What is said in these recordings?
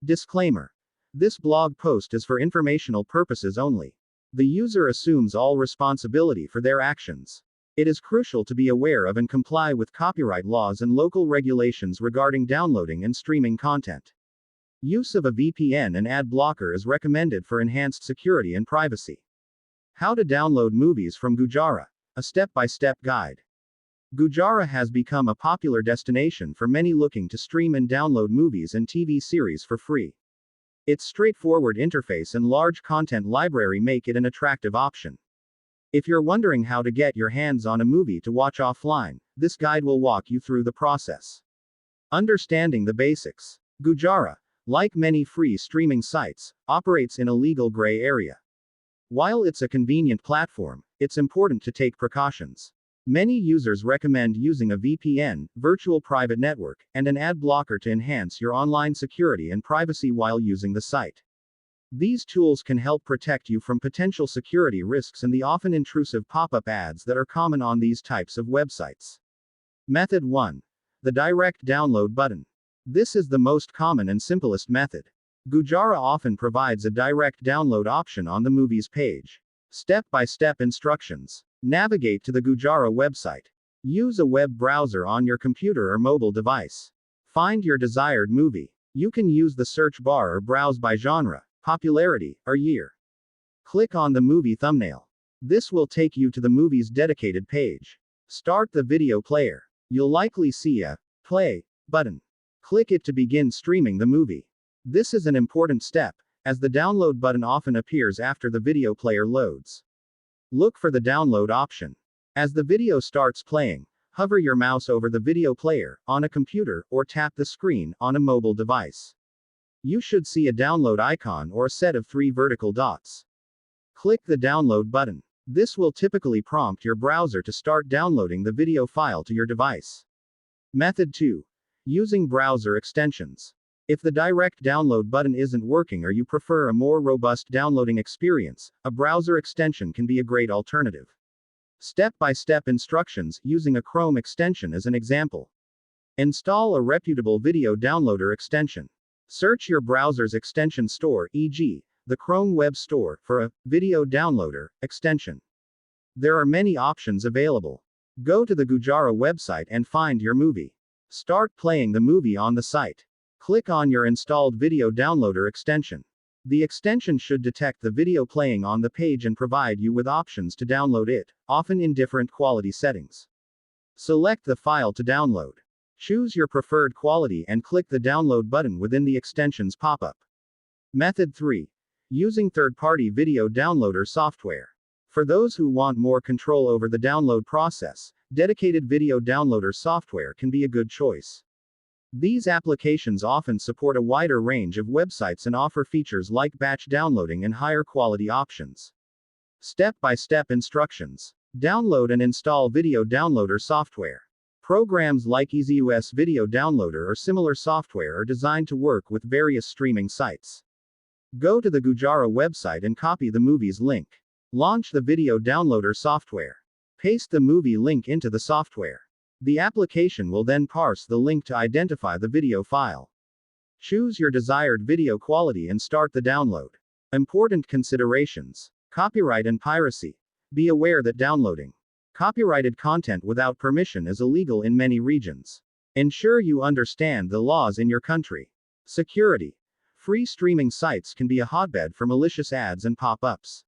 Disclaimer. This blog post is for informational purposes only. The user assumes all responsibility for their actions. It is crucial to be aware of and comply with copyright laws and local regulations regarding downloading and streaming content. Use of a VPN and ad blocker is recommended for enhanced security and privacy. How to download movies from Gujara. A step-by-step guide. Gujara has become a popular destination for many looking to stream and download movies and TV series for free. Its straightforward interface and large content library make it an attractive option. If you're wondering how to get your hands on a movie to watch offline, this guide will walk you through the process. Understanding the basics. Gujara, like many free streaming sites, operates in a legal gray area. While it's a convenient platform, it's important to take precautions. Many users recommend using a VPN, virtual private network, and an ad blocker to enhance your online security and privacy while using the site. These tools can help protect you from potential security risks and the often intrusive pop-up ads that are common on these types of websites. Method 1. The direct download button. This is the most common and simplest method. Gujara often provides a direct download option on the movie's page. Step-by-step instructions. Navigate to the Gujara website. Use a web browser on your computer or mobile device. Find your desired movie. You can use the search bar or browse by genre, popularity, or year. Click on the movie thumbnail. This will take you to the movie's dedicated page. Start the video player. You'll likely see a play button. Click it to begin streaming the movie. This is an important step, as the download button often appears after the video player loads. Look for the download option. As the video starts playing, hover your mouse over the video player, on a computer, or tap the screen, on a mobile device. You should see a download icon or a set of 3 vertical dots. Click the download button. This will typically prompt your browser to start downloading the video file to your device. Method 2. Using browser extensions. If the direct download button isn't working or you prefer a more robust downloading experience, a browser extension can be a great alternative. Step-by-step instructions using a Chrome extension as an example. Install a reputable video downloader extension. Search your browser's extension store, e.g., the Chrome Web Store, for a video downloader extension. There are many options available. Go to the Gujara website and find your movie. Start playing the movie on the site. Click on your installed video downloader extension. The extension should detect the video playing on the page and provide you with options to download it, often in different quality settings. Select the file to download. Choose your preferred quality and click the download button within the extension's pop-up. Method 3. Using third-party video downloader software. For those who want more control over the download process, dedicated video downloader software can be a good choice. These applications often support a wider range of websites and offer features like batch downloading and higher quality options. Step-by-step instructions. Download and install video downloader software. Programs like EasyUS Video Downloader or similar software are designed to work with various streaming sites. Go to the Gujara website and copy the movie's link. Launch the video downloader software. Paste the movie link into the software. The application will then parse the link to identify the video file. Choose your desired video quality and start the download. Important considerations. Copyright and piracy. Be aware that downloading copyrighted content without permission is illegal in many regions. Ensure you understand the laws in your country. Security. Free streaming sites can be a hotbed for malicious ads and pop-ups.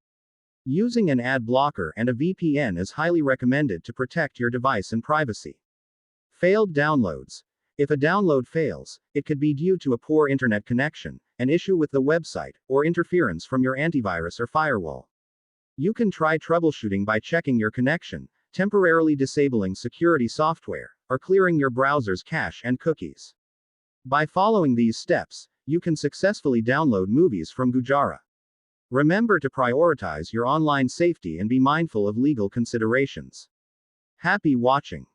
Using an ad blocker and a VPN is highly recommended to protect your device and privacy. Failed downloads. If a download fails, it could be due to a poor internet connection, an issue with the website, or interference from your antivirus or firewall. You can try troubleshooting by checking your connection, temporarily disabling security software, or clearing your browser's cache and cookies. By following these steps, you can successfully download movies from Gujara. Remember to prioritize your online safety and be mindful of legal considerations. Happy watching.